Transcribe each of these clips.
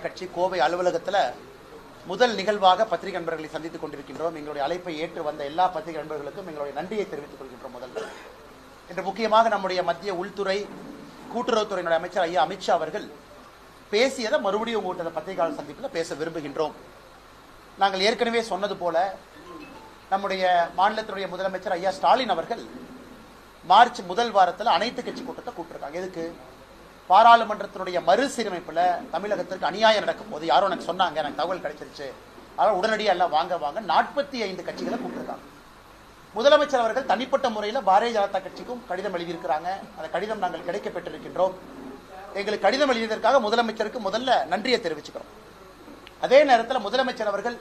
கட்சி கோவை அலுவலகத்தில் முதல் நிகழ்வாக பத்திரிகை நண்பர்களை சந்தித்துக் கொண்டிருக்கின்றோம். எங்களுடைய அழைப்பை ஏற்று வந்த எல்லா பத்திரிகை நண்பர்களுக்கும் எங்களுடைய நன்றியை தெரிவித்துக் கொள்கின்றோம். முதல்ல இன்று முக்கியமாக நம்முடைய மத்திய உள்துறை கூட்டுறவுத்துறையினுடைய அமைச்சர் ஐயா அமித்ஷா அவர்கள் பேசியதை மறுபடியும் உங்கள்கிட்ட பத்திரிகையாளர் சந்திப்பில் பேச விரும்புகின்றோம். நாங்கள் ஏற்கனவே சொன்னது போல நம்முடைய மாநிலத்தினுடைய முதலமைச்சர் ஐயா ஸ்டாலின் அவர்கள் மார்ச் முதல் வாரத்தில் அனைத்து கட்சி கூட்டத்தை கூட்டிருக்காங்க. எதுக்கு? பாராளுமன்றத்தினுடைய மறுசீரமைப்புல தமிழகத்திற்கு அநியாயம் நடக்கும் போது யாரும் எனக்கு சொன்னாங்க, எனக்கு தகவல் கிடைச்சிருச்சு, அதனால உடனடியாக எல்லாம் வாங்க 45 கட்சிகளை கூப்பிட்டுருக்காங்க. முதலமைச்சர் அவர்கள் தனிப்பட்ட முறையில் பாரதிய ஜனதா கட்சிக்கும் கடிதம் எழுதியிருக்கிறாங்க. அந்த கடிதம் நாங்கள் கிடைக்க பெற்றிருக்கின்றோம். எங்களுக்கு கடிதம் எழுதியதற்காக முதலமைச்சருக்கு முதல்ல நன்றியை தெரிவிச்சுக்கிறோம். அதே நேரத்தில் முதலமைச்சர் அவர்கள்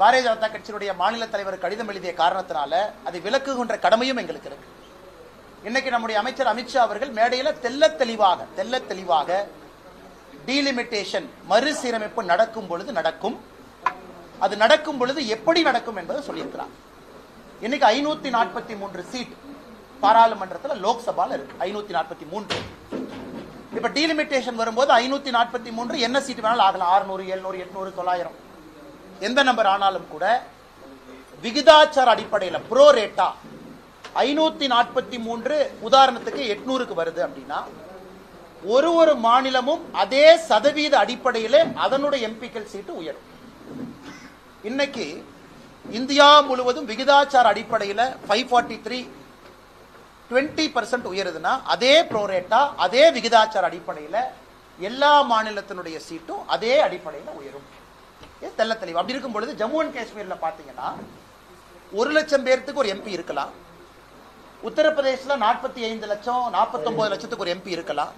பாரதிய ஜனதா கட்சியினுடைய மாநில தலைவர் கடிதம் எழுதிய காரணத்தினால அதை விலக்குகின்ற கடமையும் எங்களுக்கு இருக்கு. இன்னைக்கு நம்முடைய அமைச்சர் அமித்ஷா அவர்கள் மேடையில் தெல்ல தெளிவாக டீலிமிட்டேஷன் மறுசீரமைப்பு நடக்கும் பொழுது நடக்கும், அது நடக்கும் பொழுது எப்படி நடக்கும் என்பதை சொல்லியிருக்கிறார். இன்னைக்கு 543 சீட் பாராளுமன்றத்தில் லோக்சபால இருக்கு. 543. இப்ப டீலிமிட்டேஷன் வரும்போது 543 என்ன சீட் வேணாலும் ஆகலாம். 600, 700, 800, 900 எந்த நம்பர் ஆனாலும் கூட விகிதாச்சார அடிப்படையில் ப்ரோ ரேட்டா 543 உதாரணத்துக்கு 800க்கு வருது அப்படின்னா ஒரு மாநிலமும் அதே சதவீத அடிப்படையில் அதனுடைய எம்பிக்கள் சீட்டு உயரும். இன்னைக்கு இந்தியா முழுவதும் விகிதாச்சார அடிப்படையில் 543 20% உயருதுன்னா அதே ப்ரோரேட்டா அதே விகிதாச்சார அடிப்படையில் எல்லா மாநிலத்தினுடைய சீட்டும் அதே அடிப்படையில் உயரும். தெல்ல தெளிவு. அப்படி இருக்கும் பொழுது ஜம்மு அண்ட் காஷ்மீர்ல பாத்தீங்கன்னா 1 லட்சம் பேருக்கு ஒரு எம்பி இருக்கலாம். உத்தரப்பிரதேசல 45 லட்சம் 49 லட்சத்துக்கு ஒரு எம்பி இருக்கலாம்.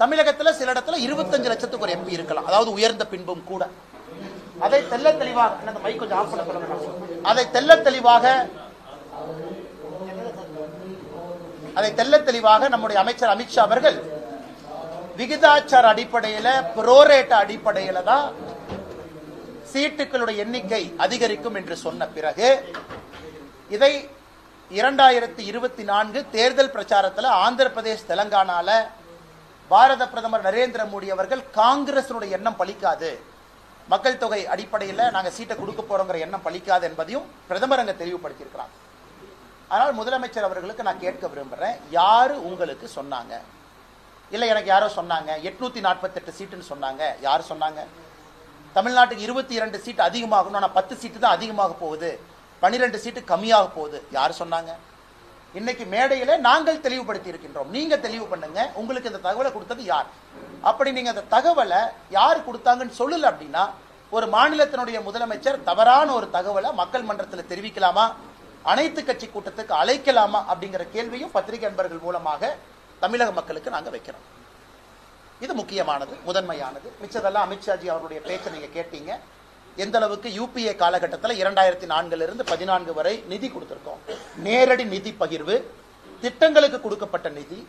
தமிழகத்தில் சில இடத்துல 25 லட்சத்துக்கு ஒரு எம்பி இருக்கலாம். அதாவது உயர்ந்த பின்பும் கூட. அதை தெல்ல தெளிவாக மைக் கொஞ்சம் ஆஃப் பண்ண சொல்லுங்க. அதை தெல்ல தெளிவாக நம்முடைய அமைச்சர் அமித்ஷா அவர்கள் விகிதாச்சார அடிப்படையில புரோரேட்ட அடிப்படையில தான் சீட்டுகளுடைய எண்ணிக்கை அதிகரிக்கும் என்று சொன்ன பிறகு இதை 2024 தேர்தல் பிரச்சாரத்தில் ஆந்திர பிரதேஷ் தெலங்கானால பாரத பிரதமர் நரேந்திர மோடி அவர்கள் காங்கிரஸினுடைய எண்ணம் பலிக்காது, மக்கள் தொகை அடிப்படையில் நாங்க சீட்டை கொடுக்க போறோங்கிற எண்ணம் பலிக்காது என்பதையும் பிரதமர் அங்க தெளிவுபடுத்தியிருக்கிறார். ஆனால் முதலமைச்சர் அவர்களுக்கு நான் கேட்க விரும்புறேன், யாரு உங்களுக்கு சொன்னாங்க? இல்ல எனக்கு யாரோ சொன்னாங்க 848 சீட்டுன்னு சொன்னாங்க. யாரு சொன்னாங்க? தமிழ்நாட்டுக்கு 22 சீட் அதிகமாகணும், ஆனா 10 சீட்டு தான் அதிகமாக போகுது, 12 சீட்டு கம்மியாக போகுது. யாரு சொன்னாங்க? இன்னைக்கு மேடையில நாங்கள் தெளிவுபடுத்தி இருக்கின்றோம். நீங்க தெளிவு பண்ணுங்க, உங்களுக்கு இந்த தகவலை கொடுத்தது யார்? அப்படி நீங்க அந்த தகவலை யார் கொடுத்தாங்கன்னு சொல்லல அப்படின்னா ஒரு மாநிலத்தினுடைய முதலமைச்சர் தவறான ஒரு தகவலை மக்கள் மன்றத்தில் தெரிவிக்கலாமா, அனைத்து கட்சி கூட்டத்துக்கு அழைக்கலாமா அப்படிங்கிற கேள்வியும் பத்திரிகை நண்பர்கள் மூலமாக தமிழக மக்களுக்கு நாங்க வைக்கிறோம். இது முக்கியமானது, முதன்மையானது. மிச்சதெல்லாம் அமித்ஷாஜி அவருடைய பேச்சை நீங்க கேட்டீங்க. எந்த அளவுக்கு யூபிஏ காலகட்டத்தில் 2004 14 வரை நிதி கொடுத்திருக்கோம். நேரடி நிதி பகிர்வு, திட்டங்களுக்கு கொடுக்கப்பட்ட நிதி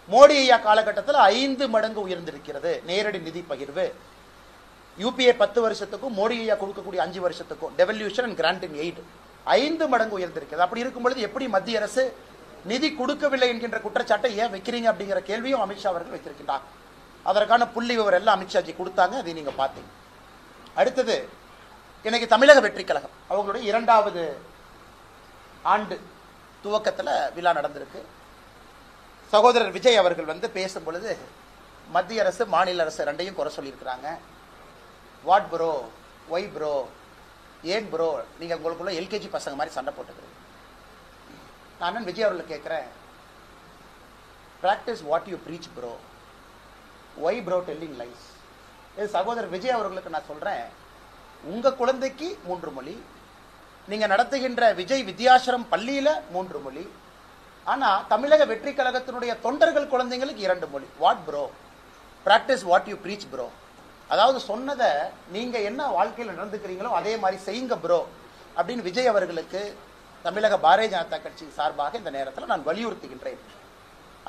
மோடி ஐயா காலகட்டத்தில் 5 மடங்கு உயர்ந்திருக்கிறது. நேரடி நிதி பகிர்வு யூபிஏ 10 வருஷத்துக்கும் மோடி ஐயா கொடுக்கக்கூடிய 5 வருஷத்துக்கும் devolution and grant in aid 5 மடங்கு உயர்ந்திருக்கிறது. அப்படி இருக்கும் பொழுது எப்படி மத்திய அரசு நிதி கொடுக்கவில்லை என்கின்ற குற்றச்சாட்டை ஏன் வைக்கிறீங்க அப்படிங்கிற கேள்வியும் அமித்ஷா அவர்கள் வைத்திருக்கின்றார். அதற்கான புள்ளி விவரம் எல்லாம் அமித்ஷாஜி கொடுத்தாங்க, அதை நீங்க பார்த்தீங்க. அடுத்தது இன்னைக்கு தமிழக வெற்றி கழகம் அவங்களுடைய 2வது ஆண்டு துவக்கத்தில் விழா நடந்திருக்கு. சகோதரர் விஜய் அவர்கள் பேசும் பொழுது மத்திய அரசு மாநில அரசு ரெண்டையும் குறை சொல்லியிருக்கிறாங்க. வாட் ப்ரோ, ஒய் ப்ரோ, ஏன் ப்ரோ, நீங்க உங்களுக்குள்ள எல்கேஜி பசங்க மாதிரி சண்டை போட்டுக்கிறீங்க. நான் விஜய் அவர்களை கேட்கிறேன், practice what you preach bro, why bro telling lies. சகோதரர் விஜய் அவர்களுக்கு நான் சொல்றேன், உங்க குழந்தைக்கு 3 மொழி, நீங்க நடத்துகின்ற விஜய் வித்யாசிரம் பள்ளியில 3 மொழி, ஆனா தமிழக வெற்றி கழகத்தினுடைய தொண்டர்கள் குழந்தைங்களுக்கு 2 மொழி. What bro, practice what you preach bro. அதாவது சொன்னதை நீங்க என்ன வாழ்க்கையில் நடந்துக்கிறீங்களோ அதே மாதிரி செய்யுங்க ப்ரோ அப்படின்னு விஜய் அவர்களுக்கு தமிழக பாரதிய ஜனதா கட்சி சார்பாக இந்த நேரத்தில் நான் வலியுறுத்துகின்றேன்.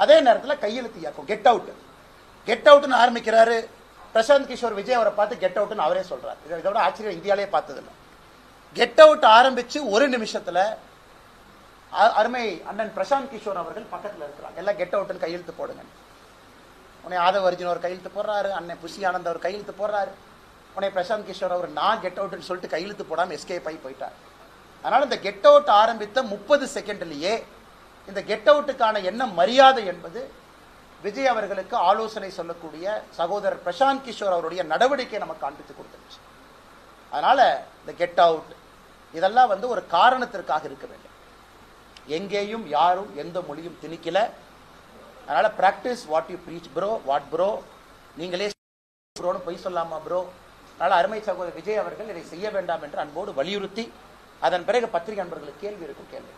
அதே நேரத்தில் கையெழுத்து இயக்கம் கெட் அவுட், கெட் அவுட்னு ஆரம்பிக்கிறாரு. பிரசாந்த் கிஷோர் விஜய் அவரை பார்த்து கெட் அவுட்னு அவரே சொல்றாரு. இதோட ஆச்சரியம் இந்தியாலே பார்த்ததில்லை. கெட் அவுட் ஆரம்பிச்சு 1 நிமிஷத்துல அருமை அண்ணன் பிரசாந்த் கிஷோர் அவர்கள் பக்கத்தில் இருக்கிறாங்க. எல்லாம் கெட் அவுட்னு கையெழுத்து போடுங்க. உன்னை ஆதவ அர்ஜுன் ஒரு கையெழுத்து போடுறாரு, அண்ணன் புஷி ஆனந்த் அவர் கையெழுத்து போடுறாரு, உன்னை பிரசாந்த் கிஷோர் அவர் நான் கெட் அவுட்னு சொல்லிட்டு கையெழுத்து போடாமல் எஸ்கேப் ஆகி போயிட்டார். அதனால இந்த கெட் அவுட் ஆரம்பித்த 30 செகண்ட்லேயே இந்த கெட் அவுட்டுக்கான என்ன மரியாதை என்பது விஜய் அவர்களுக்கு ஆலோசனை சொல்லக்கூடிய சகோதரர் பிரசாந்த் கிஷோர் அவருடைய நடவடிக்கை நமக்கு காண்பித்து கொடுத்துருச்சு. அதனால இந்த கெட் அவுட் இதெல்லாம் ஒரு காரணத்திற்காக இருக்க வேண்டும். எங்கேயும் யாரும் எந்த மொழியும் திணிக்கல. அதனால practice what you preach bro. What bro, நீங்களே ப்ரோன்னு பொய் சொல்லாமா ப்ரோ? அதனால அருமை சகோதரர் விஜய் அவர்கள் இதை செய்ய வேண்டாம் என்று அன்போடு வலியுறுத்தி, அதன் பிறகு பத்திரிகை நண்பர்களுக்கு கேள்வி இருக்கும். கேள்வி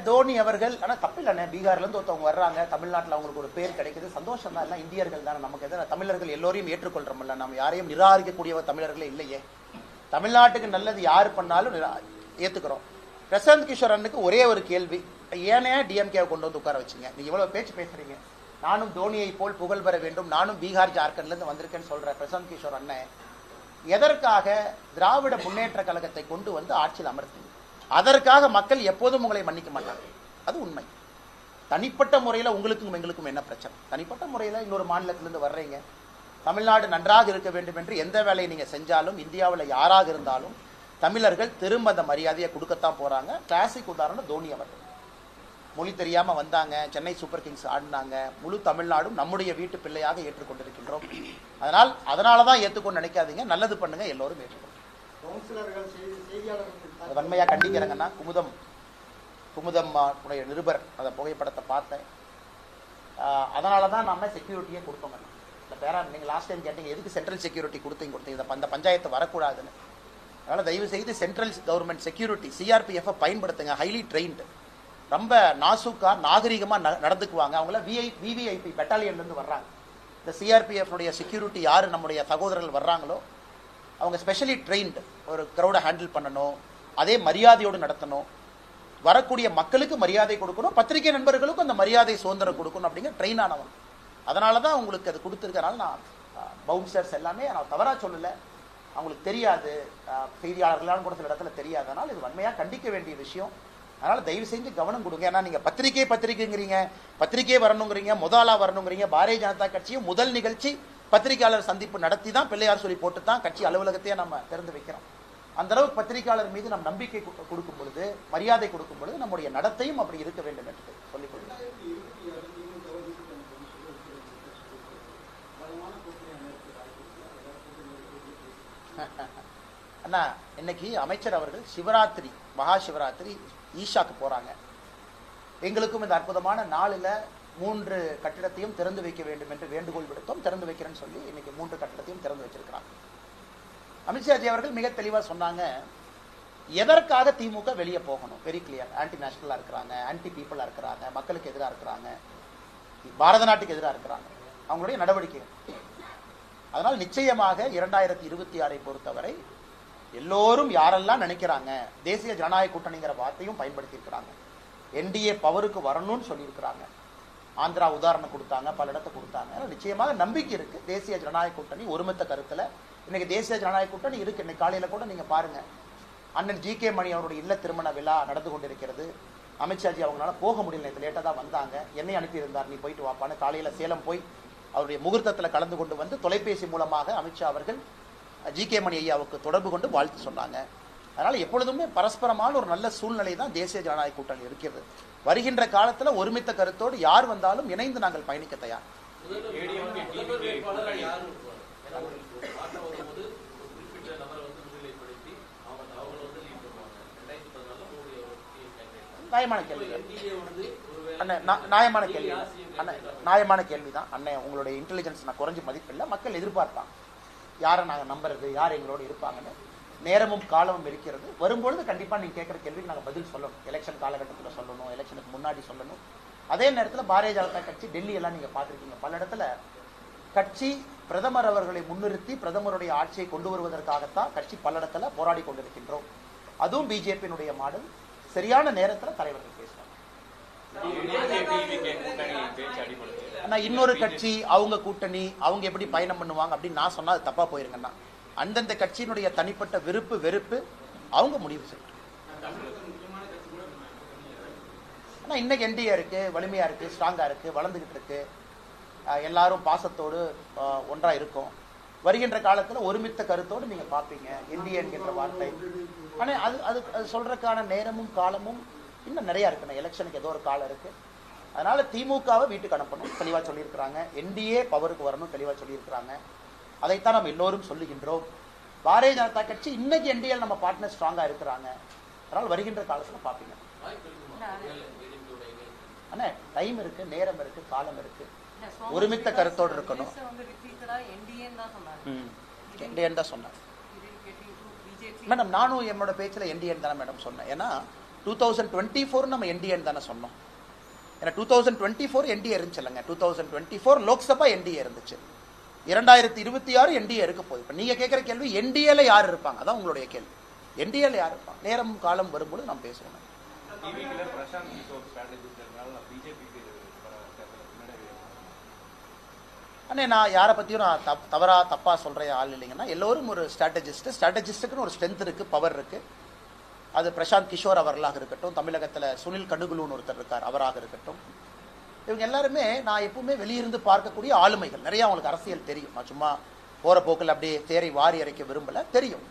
தோனி அவர்கள், ஆனால் தப்பில்லை, பீகார்லேருந்து ஒருத்தவங்க வர்றாங்க, தமிழ்நாட்டில் அவங்களுக்கு ஒரு பேர் கிடைக்குது, சந்தோஷம் தான். எல்லாம் இந்தியர்கள் தானே, நமக்கு எதாவது தமிழர்கள் எல்லோரையும் ஏற்றுக்கொள்றோம்ல, நம்ம யாரையும் நிராகரிக்கக்கூடிய தமிழர்களே இல்லையே. தமிழ்நாட்டுக்கு நல்லது யார் பண்ணாலும் ஏற்றுக்கிறோம். பிரசாந்த் கிஷோர் அண்ணுக்கு ஒரே ஒரு கேள்வி, ஏனே டிஎம்கேவை கொண்டு வந்து உட்கார வச்சிங்க? நீங்க இவ்வளவு பேச்சு பேசுறீங்க, நானும் தோனியை போல் புகழ் பெற வேண்டும், நானும் பீகார் ஜார்க்கண்ட்லேருந்து வந்திருக்கேன்னு சொல்ற பிரசாந்த் கிஷோர் அண்ணன் எதற்காக திராவிட முன்னேற்ற கழகத்தை கொண்டு வந்து ஆட்சியில் அமர்த்தீங்க? அதற்காக மக்கள் எப்போதும் உங்களை மன்னிக்க மாட்டாங்க, அது உண்மை. தனிப்பட்ட முறையில் உங்களுக்கும் எங்களுக்கும் என்ன பிரச்சனை? தனிப்பட்ட முறையில் இன்னொரு மாநிலத்திலிருந்து வர்றீங்க, தமிழ்நாடு நன்றாக இருக்க வேண்டும் என்று எந்த வேலையை நீங்க செஞ்சாலும், இந்தியாவில் யாராக இருந்தாலும் தமிழர்கள் திரும்ப அந்த மரியாதையை கொடுக்கத்தான் போறாங்க. கிளாசிக் உதாரணம் தோனி அவர்கள். மொழி தெரியாம வந்தாங்க, சென்னை சூப்பர் கிங்ஸ் ஆடினாங்க, முழு தமிழ்நாடும் நம்முடைய வீட்டு பிள்ளையாக ஏற்றுக்கொண்டிருக்கின்றோம். அதனாலதான் ஏற்றுக்கொண்டு நினைக்காதீங்க, நல்லது பண்ணுங்க, எல்லோரும் ஏற்றுக்கொள்ளும். வன்மையா கண்டிக்கிறேங்கன்னா, குமுதம் உடைய நிருபர் அந்த புகைப்படத்தை பார்த்தேன். அதனாலதான் நம்ம செக்யூரிட்டியே கொடுத்தோம். இந்த பேரா நீங்க லாஸ்ட் டைம் கேட்டீங்க, எதுக்கு சென்ட்ரல் செக்யூரிட்டி கொடுத்தீங்க, அந்த பஞ்சாயத்து வரக்கூடாதுன்னு. அதனால தயவு செய்து சென்ட்ரல் கவர்மெண்ட் செக்யூரிட்டி சிஆர்பிஎஃப் பயன்படுத்துங்க. ஹைலி ட்ரெயின்டு, ரொம்ப நாசுக்கா நாகரிகமா நடந்துக்குவாங்க. அவங்கள விவிஐபி பெட்டாலியன்ல இருந்து வர்றாங்க. இந்த சிஆர்பிஎஃப் உடைய செக்யூரிட்டி யாரு நம்முடைய சகோதரர்கள் வர்றாங்களோ அவங்க ஸ்பெஷலி ட்ரெயின்டு. ஒரு கிரௌடை ஹேண்டில் பண்ணணும், அதே மரியாதையோடு நடத்தணும், வரக்கூடிய மக்களுக்கு மரியாதை கொடுக்கணும், பத்திரிகை நண்பர்களுக்கும் அந்த மரியாதை சுதந்திரம் கொடுக்கணும் அப்படிங்கிற ட்ரெயின் ஆனவங்க. அதனால தான் உங்களுக்கு அது கொடுத்துருக்கனால நான் பவுன்சர்ஸ் எல்லாமே நான் தவறாக சொல்லலை, அவங்களுக்கு தெரியாது, செய்தியாளர்களாலும் கூட சில இடத்துல தெரியாது. அதனால் இது வன்மையாக கண்டிக்க வேண்டிய விஷயம். அதனால் தயவு செஞ்சு கவனம் கொடுங்க. ஏன்னா நீங்கள் பத்திரிகைங்கிறீங்க, பத்திரிகை வரணுங்கிறீங்க, முதலா வரணுங்கிறீங்க. பாரதிய ஜனதா கட்சியும் முதல் நிகழ்ச்சி பத்திரிகையாளர் சந்திப்பு நடத்தி தான் பிள்ளையார் சொல்லி போட்டு தான் கட்சி அலுவலகத்தையே நம்ம திறந்து வைக்கிறோம். அந்த அளவுக்கு பத்திரிகையாளர் மீது நம் நம்பிக்கை கொடுக்கும் பொழுது, மரியாதை கொடுக்கும் பொழுது நம்முடைய நடத்தையும் அப்படி இருக்க வேண்டும் என்று சொல்லிக் கொள்கிறேன். அண்ணா, இன்னைக்கு அமைச்சர் அவர்கள் சிவராத்திரி, மகா சிவராத்திரி ஈஷாக்கு போறாங்க. எங்களுக்கும் இந்த அற்புதமான நாளில் 3 கட்டிடத்தையும் திறந்து வைக்க வேண்டும் என்று வேண்டுகோள் விடுத்தோம். திறந்து வைக்கிறேன்னு சொல்லி இன்னைக்கு 3 கட்டிடத்தையும் திறந்து வச்சிருக்கிறாங்க. அமித்ஷாஜி அவர்கள் மிக தெளிவா சொன்னாங்க, எதற்காக திமுக வெளியே போகணும், வெரி கிளியர். ஆன்டி நேஷனலா இருக்கிறாங்க, ஆன்டி பீப்புளா இருக்கிறாங்க, மக்களுக்கு எதிராக இருக்கிறாங்க, பாரத நாட்டுக்கு எதிராக இருக்கிறாங்க, அவங்களுடைய நடவடிக்கை. அதனால் நிச்சயமாக 2026 பொறுத்தவரை எல்லோரும் யாரெல்லாம் நினைக்கிறாங்க, தேசிய ஜனநாயக கூட்டணிங்கிற வார்த்தையும் பயன்படுத்தி இருக்கிறாங்க, என்டிஏ பவருக்கு வரணும்னு சொல்லியிருக்கிறாங்க. ஆந்திரா உதாரணம் கொடுத்தாங்க, பல இடத்தை கொடுத்தாங்க. நிச்சயமாக நம்பிக்கை இருக்கு. தேசிய ஜனநாயக கூட்டணி ஒருமித்த கருத்துல இன்னைக்கு தேசிய ஜனநாயக கூட்டணி இருக்கு. இன்னைக்கு காலையில கூட நீங்க பாருங்க, அண்ணன் ஜி.கே. மணி அவருடைய இல்ல திருமண விழா நடந்து கொண்டிருக்கிறது. அமித்ஷாஜி அவங்களால போக முடியல, நேற்று லேட்டா தான் வந்தாங்க. என்னை அனுப்பியிருந்தார், நீ போயிட்டு வாப்பான்னு. காலையில சேலம் போய் அவருடைய முகூர்த்தத்தில் கலந்து கொண்டு வந்து தொலைபேசி மூலமாக அமித்ஷா அவர்கள் ஜி.கே. மணி ஐயாவுக்கு தொடர்பு கொண்டு வாழ்த்து சொன்னாங்க. அதனால எப்பொழுதுமே பரஸ்பரமான ஒரு நல்ல சூழ்நிலை தான் தேசிய ஜனநாயக கூட்டணி இருக்கிறது. வருகின்ற காலத்துல ஒருமித்த கருத்தோடு யார் வந்தாலும் இணைந்து நாங்கள் பயணிக்க தயார். நியாயமான கேள்வி அண்ணன், நியாயமான கேள்வி அண்ணன், நியாயமான கேள்விதான் அண்ணன். உங்களுடைய இன்டெலிஜென்ஸ் நான் குறைஞ்சு மதிப்பில்லை. மக்கள் எதிர்பார்ப்பாங்க யாரை நாங்கள் நம்புறது, யார் எங்களோட இருப்பாங்கன்னு. நேரமும் காலமும் இருக்கிறது. வரும்பொழுது கண்டிப்பா நீங்க கேட்கிற கேள்விக்கு நாங்கள் பதில் சொல்லணும். எலெக்ஷன் காலகட்டத்தில் சொல்லணும், எலெக்ஷனுக்கு முன்னாடி சொல்லணும். அதே நேரத்தில் பாரதிய ஜனதா கட்சி டெல்லி எல்லாம் நீங்க பார்த்துருக்கீங்க, பல இடத்துல கட்சி பிரதமர் அவர்களை முன்னிறுத்தி பிரதமருடைய ஆட்சியை கொண்டு வருவதற்காகத்தான் கட்சி பல இடத்துல போராடி கொண்டிருக்கின்றோம். அதுவும் பிஜேபியினுடைய மாடல். சரியான நேரத்தில் தலைவர்கள் பேசுவாங்க. ஆனா இன்னொரு கட்சி அவங்க கூட்டணி அவங்க எப்படி பயணம் பண்ணுவாங்க அப்படின்னு நான் சொன்னா அது தப்பா போயிருங்கன்னா அந்தந்த கட்சியினுடைய தனிப்பட்ட விருப்பு வெறுப்பு அவங்க முடிவு செய்யணும். ஆனா இன்னைக்கு என்டிஏ இருக்கு, வலிமையா இருக்கு, ஸ்ட்ராங்கா இருக்கு, வளர்ந்துகிட்டு இருக்கு, எல்லாரும் பாசத்தோடு ஒன்றா இருக்கும். வருகின்ற காலத்துல ஒருமித்த கருத்தோடு நீங்க பாப்பீங்க என்டிஏ என்கின்ற வார்த்தை. ஆனா அது அது அது சொல்றதுக்கான நேரமும் காலமும் இன்னும் நிறைய இருக்கு. எலெக்ஷனுக்கு ஏதோ ஒரு காலம் இருக்கு. அதனால திமுகவை வீட்டுக்கு அனுப்பணும் தெளிவா சொல்லியிருக்கிறாங்க. என்டிஏ பவருக்கு வரணும் தெளிவா சொல்லியிருக்கிறாங்க. அதைத்தான் நம்ம எல்லோரும் சொல்லுகின்றோம். பாரதிய ஜனதா கட்சி இன்னைக்கு என்டிஏ நம்ம பார்ட்னர் ஸ்ட்ராங்கா இருக்கிறாங்க. அதனால வருகின்ற காலத்துல பாப்பீங்க. ஆனா டைம் இருக்கு, நேரம் இருக்கு, காலம் இருக்கு, ஒருமித்த கருத்தோடு இருக்கணும். என்டிஏன் தான் சொன்னேன் மேடம். நானும் என்னோட பேச்சுல என்டிஏன் தானே மேடம் சொன்னேன். ஏன்னா 2024 நம்ம என்டிஏன் தானே சொன்னோம். ஏன்னா 2024 என்டிஏ இருந்துச்சு இல்லைங்க. 2024 லோக்சபா என்டிஏ இருந்துச்சு. 2026 என்டிஏ இருக்க போகுது. இப்ப நீங்க கேட்கிற கேள்வி என்டிஏல யார் இருப்பாங்க, அதான் உங்களுடைய கேள்வி. என்டிஏல யார் இருப்பாங்க? நேரம் காலம் வரும்போது நாம் பேசுவோம். அண்ணே நான் யாரை பத்தியும் நான் தப்பா சொல்றேன் ஆள் இல்லைங்கன்னா, எல்லோரும் ஒரு ஸ்ட்ராட்டஜிஸ்டுக்குன்னு ஒரு ஸ்ட்ரென்த் இருக்கு, பவர் இருக்கு. அது பிரசாந்த் கிஷோர் அவர்களாக இருக்கட்டும், தமிழகத்தில் சுனில் கண்டுகுலுன்னு ஒருத்தர் இருக்கார் அவராக இருக்கட்டும், இவங்க எல்லாருமே நான் எப்பவுமே வெளியிருந்து பார்க்கக்கூடிய ஆளுமைகள். நிறைய அவங்களுக்கு அரசியல் தெரியும். நான் சும்மா போற போக்கில் அப்படியே தேரை வாரி அரைக்க விரும்பல, தெரியும்.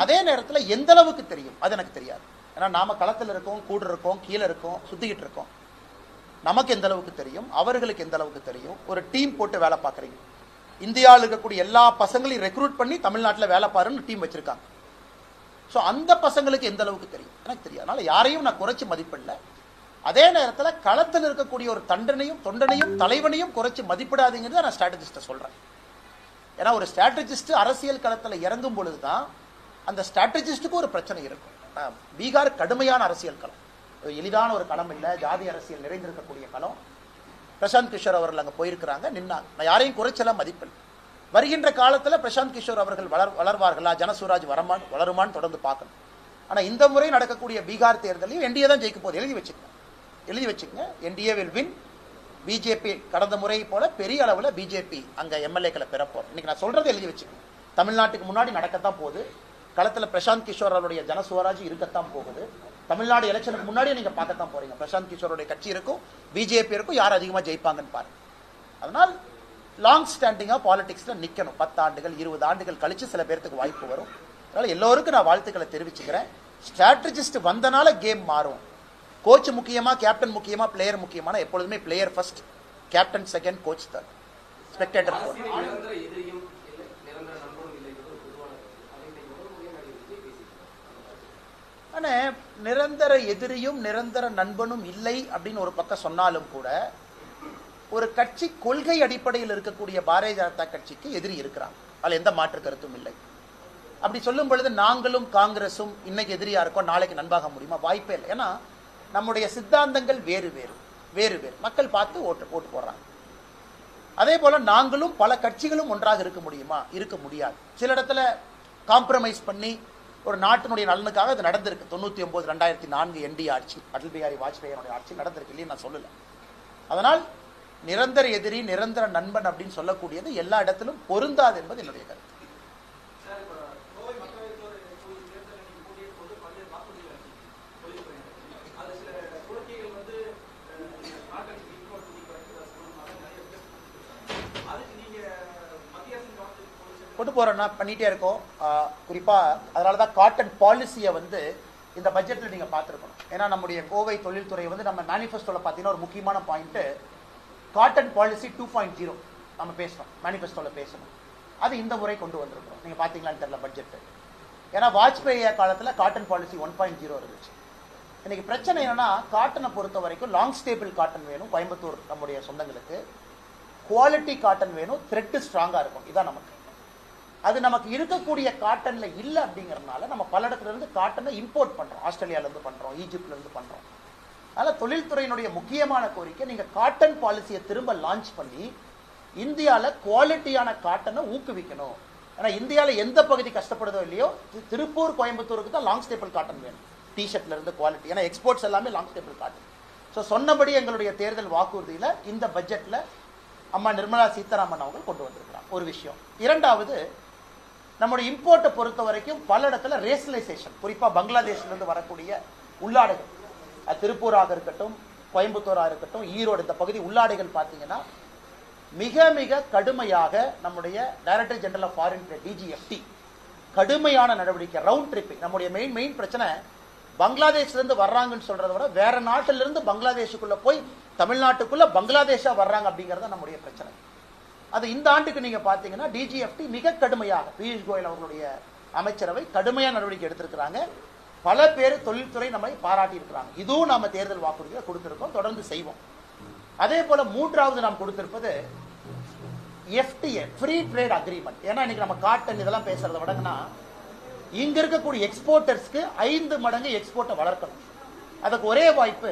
அதே நேரத்தில் எந்த அளவுக்கு தெரியும் அது எனக்கு தெரியாது. ஏன்னா நாம களத்தில் இருக்கோம், கூட இருக்கோம், கீழே இருக்கோம், சுத்திக்கிட்டு இருக்கோம். நமக்கு எந்த அளவுக்கு தெரியும், அவர்களுக்கு எந்த அளவுக்கு தெரியும். ஒரு டீம் போட்டு வேலை பார்க்குறீங்க. இந்தியாவில் இருக்கக்கூடிய எல்லா பசங்களையும் ரெக்ரூட் பண்ணி தமிழ்நாட்டில் வேலை பாருன்னு டீம் வச்சிருக்காங்க. ஸோ அந்த பசங்களுக்கு எந்த அளவுக்கு தெரியும் எனக்கு தெரியாது. அதனால யாரையும் நான் குறைச்சி மதிப்பிடல. அதே நேரத்தில் களத்தில் இருக்கக்கூடிய ஒரு தொண்டனையும் தலைவனையும் குறைச்சி மதிப்பிடாதீங்கிறத நான் ஸ்ட்ராட்டஜிஸ்ட்டை சொல்றேன். ஏன்னா ஒரு ஸ்ட்ராட்டஜிஸ்ட் அரசியல் களத்தில் இறங்கும் பொழுதுதான் அந்த ஸ்ட்ராட்டஜிஸ்டுக்கு ஒரு பிரச்சனை இருக்கும். பீகார் கடுமையான அரசியல் களம், எளிதான ஒரு களம் இல்லை, ஜாதி அரசியல் நிறைந்திருக்கக்கூடிய களம். பிரசாந்த் கிஷோர் அவர்கள் அங்கே போயிருக்கிறாங்க, நின்னாங்க. நான் யாரையும் குறைச்சலாம் மதிப்பில். வருகின்ற காலத்தில் பிரசாந்த் கிஷோர் அவர்கள் வளர்வார்களா, ஜனசுராஜ் வளருமான்னு தொடர்ந்து பார்க்கணும். ஆனால் இந்த முறை நடக்கக்கூடிய பீகார் தேர்தலையும் என்டிஏ தான் ஜெயிக்க போகுது. எழுதி வச்சுக்கங்க. NDA will win. பிஜேபி கடந்த முறை போல பெரிய அளவில் பிஜேபி அங்கே எம்எல்ஏக்களை பெறப்போம். இன்னைக்கு நான் சொல்றது எழுதி வச்சுக்கணும். தமிழ்நாட்டுக்கு முன்னாடி நடக்கத்தான் போகுது. களத்தில் பிரசாந்த் கிஷோர் அவருடைய ஜனசுவராஜ் இருக்கத்தான் போகுது. தமிழ்நாடு எலெக்ஷனுக்கு முன்னாடியே நீங்க பார்க்கத்தான் போறீங்க. பிரசாந்த் கிஷோருடைய கட்சி இருக்கும், பிஜேபி இருக்கும், யார் அதிகமாக ஜெயிப்பாங்கன்னு பாருங்க. அதனால் லாங் ஸ்டாண்டிங்கா பாலிடிக்ஸ்ல நிக்கணும். 10 ஆண்டுகள் 20 ஆண்டுகள் கழிச்சு சில பேருக்கு வாய்ப்பு வரும். அதனால எல்லோருக்கும் நான் வாழ்த்துக்களை தெரிவிச்சுக்கிறேன். ஸ்ட்ராட்டஜிஸ்ட் வந்தனால கேம் மாறும். கோச் முக்கியமா, கேப்டன் முக்கியமா, பிளேயர் முக்கியமான எப்பொழுதுமே player first, captain second, coach third, spectator fourth. நிரந்தர எதிரியும் நிரந்தர நண்பனும் இல்லை அப்படின்னு ஒரு பக்கம் சொன்னாலும் கூட, ஒரு கட்சி கொள்கை அடிப்படையில் இருக்கக்கூடிய பாரதிய ஜனதா கட்சிக்கு எதிரி இருக்கிறாங்க. அதில் எந்த மாற்று கருத்தும் இல்லை. அப்படி சொல்லும் பொழுது நாங்களும் காங்கிரஸும் இன்னைக்கு எதிரியா இருக்கோம், நாளைக்கு நண்பாக முடியுமா? வாய்ப்பே இல்லை. ஏன்னா நம்முடைய சித்தாந்தங்கள் வேறு வேறு. மக்கள் பார்த்து ஓட்டு போடுறாங்க. அதே போல நாங்களும் பல கட்சிகளும் ஒன்றாக இருக்க முடியுமா? இருக்க முடியாது. சில இடத்துல காம்ப்ரமைஸ் பண்ணி ஒரு நாட்டினுடைய நலனுக்காக அது நடந்திருக்கு. 99 2004 என்டிஏ ஆட்சி, அடல் பிஹாரி வாஜ்பேயினுடைய ஆட்சி நடந்திருக்கு இல்லைன்னு நான் சொல்லல. அதனால் நிரந்தர எதிரி நிரந்தர நண்பன் அப்படின்னு சொல்லக்கூடியது எல்லா இடத்திலும் பொருந்தாது என்பது என்னுடைய கருத்து. கொண்டு போறோம்னா பண்ணிட்டே இருக்கோம். குறிப்பா அதனாலதான் காட்டன் பாலிசியை இந்த பட்ஜெட்ல நீங்க பார்த்துருக்கணும். ஏன்னா நம்முடைய கோவை தொழில்துறை நம்ம மேனிஃபெஸ்டோல பார்த்தீங்கன்னா ஒரு முக்கியமான பாயிண்ட் காட்டன் பாலிசி 2.0 நம்ம பேசணும், மேனிஃபெஸ்டோல பேசணும். அது இந்த முறை கொண்டு வந்திருக்கிறோம். நீங்க பாத்தீங்களான்னு தெரியல பட்ஜெட். ஏன்னா வாஜ்பேயி காலத்துல காட்டன் பாலிசி 1.0 இருந்துச்சு. இன்னைக்கு பிரச்சனை என்னன்னா, காட்டனை பொறுத்த வரைக்கும் லாங் ஸ்டேபிள் காட்டன் வேணும் கோயம்புத்தூர் நம்முடைய சொந்தங்களுக்கு, குவாலிட்டி காட்டன் வேணும், த்ரெட் ஸ்ட்ராங்கா இருக்கும். இதான் நமக்கு. அது நமக்கு இருக்கக்கூடிய காட்டன்ல இல்ல அப்படிங்கறதுனால நம்ம பல இடத்துல இருந்து காட்டனை இம்போர்ட் பண்றோம். ஆஸ்திரேலியால இருந்து பண்றோம், ஈஜிப்ட்ல இருந்து பண்றோம். அதனால தொழில்துறையினுடைய முக்கியமான கோரிக்கை, நீங்க காட்டன் பாலிசியை திரும்ப லான்ச் பண்ணி இந்தியால குவாலிட்டியான காட்டனை ஊக்குவிக்கணும். ஏன்னா இந்தியால எந்த பகுதி கஷ்டப்படுதோ இல்லையோ, திருப்பூர் கோயம்புத்தூருக்கு தான் லாங் ஸ்டேபிள் காட்டன் வேணும். டிஷர்ட்ல இருந்து குவாலிட்டி. ஏன்னா எக்ஸ்போர்ட்ஸ் எல்லாமே லாங் ஸ்டேபிள் காட்டன். ஸோ சொன்னபடி எங்களுடைய தேர்தல் வாக்குறுதியில் இந்த பட்ஜெட்டில் அம்மா நிர்மலா சீதாராமன் அவர்கள் கொண்டு வந்திருக்கிறாங்க. ஒரு விஷயம். இரண்டாவது, நம்முடைய இம்போர்ட்டை பொறுத்த வரைக்கும் பல இடத்துல ரேஷனலைசேஷன், குறிப்பாக பங்களாதேஷ்லேருந்து வரக்கூடிய உள்ளாடைகள், திருப்பூராக இருக்கட்டும், கோயம்புத்தூராக இருக்கட்டும், ஈரோடு, இந்த பகுதி உள்ளாடைகள் பார்த்தீங்கன்னா மிக மிக கடுமையாக நம்முடைய director general of foreign trade DGFT கடுமையான நடவடிக்கை, ரவுண்ட் ட்ரிப்பிங். நம்முடைய மெயின் பிரச்சனை பங்களாதேஷ்லேருந்து வர்றாங்கன்னு சொல்றதை விட வேற நாட்டிலிருந்து பங்களாதேஷுக்குள்ள போய் தமிழ்நாட்டுக்குள்ள பங்களாதேஷா வர்றாங்க அப்படிங்கிறது நம்முடைய பிரச்சனை. அது இந்த ஆண்டுக்கு நீங்க பாத்தீங்கன்னா DGFT மிக கடுமையாக, பியூஷ் கோயல் அவர்களுடைய அமைச்சரவை கடுமையான நடவடிக்கை எடுத்திருக்கிறாங்க. பல பேர் தொழில்துறை நம்மை பாராட்டி இருக்கிறாங்க. இதுவும் நாம தேர்தல் வாக்குறுதியை கொடுத்திருக்கோம், தொடர்ந்து செய்வோம். அதே போல மூன்றாவது நாம் கொடுத்திருப்பது FTA, ஃப்ரீ ட்ரேட் அக்ரிமெண்ட். ஏன்னா இன்னைக்கு நம்ம காட்டன் இதெல்லாம் பேசுறதை விடங்கன்னா இங்க இருக்கக்கூடிய எக்ஸ்போர்ட்டர்ஸ்க்கு 5 மடங்கு எக்ஸ்போர்ட்டை வளர்க்கணும். அதுக்கு ஒரே வாய்ப்பு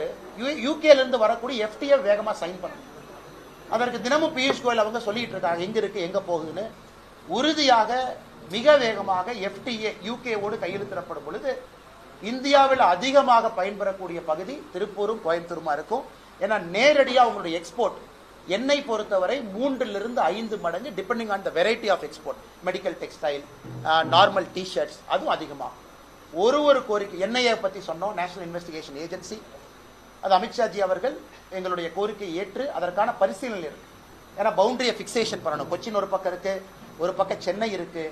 யூகேல இருந்து வரக்கூடிய FTA வேகமா சைன் பண்ணணும். அதற்கு தினமும் பியூஷ் கோயல் அவங்க சொல்லிட்டு இருக்காங்க எங்க இருக்கு எங்க போகுதுன்னு. உறுதியாக மிக வேகமாக FTA யூகேவோடு கையெழுத்திடப்படும் பொழுது இந்தியாவில் அதிகமாக பயன்பெறக்கூடிய பகுதி திருப்பூரும் கோயம்புத்தூருமா இருக்கும். ஏன்னா நேரடியாக அவங்களுடைய எக்ஸ்போர்ட் எண்ணெய் பொறுத்தவரை 3 to 5 மடங்கு, depending on the variety of export, medical textile, normal T-shirts, அதுவும் அதிகமாக. ஒரு கோரிக்கை, எண்ணெயை பற்றி சொன்னோம், நேஷனல் இன்வெஸ்டிகேஷன் ஏஜென்சி, அது அமித்ஷாஜி அவர்கள் எங்களுடைய கோரிக்கை ஏற்று அதற்கான பரிசீலனை இருக்கு. ஏன்னா பவுண்டரியை ஃபிக்சேஷன் பண்ணணும். கொச்சின் ஒரு பக்கம் இருக்கு, ஒரு பக்கம் சென்னை இருக்கு.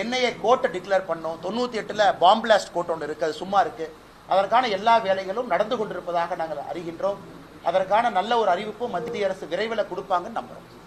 எண்ணெயை கோட்டை டிக்ளேர் பண்ணோம். 98ல் பாம் பிளாஸ்ட் கோட் ஒன்று இருக்கு, அது சும்மா இருக்கு. அதற்கான எல்லா வேலைகளும் நடந்து கொண்டிருப்பதாக நாங்கள் அறிகின்றோம். அதற்கான நல்ல ஒரு அறிவிப்பு மத்திய அரசு விரைவில் கொடுப்பாங்கன்னு நம்புறோம்.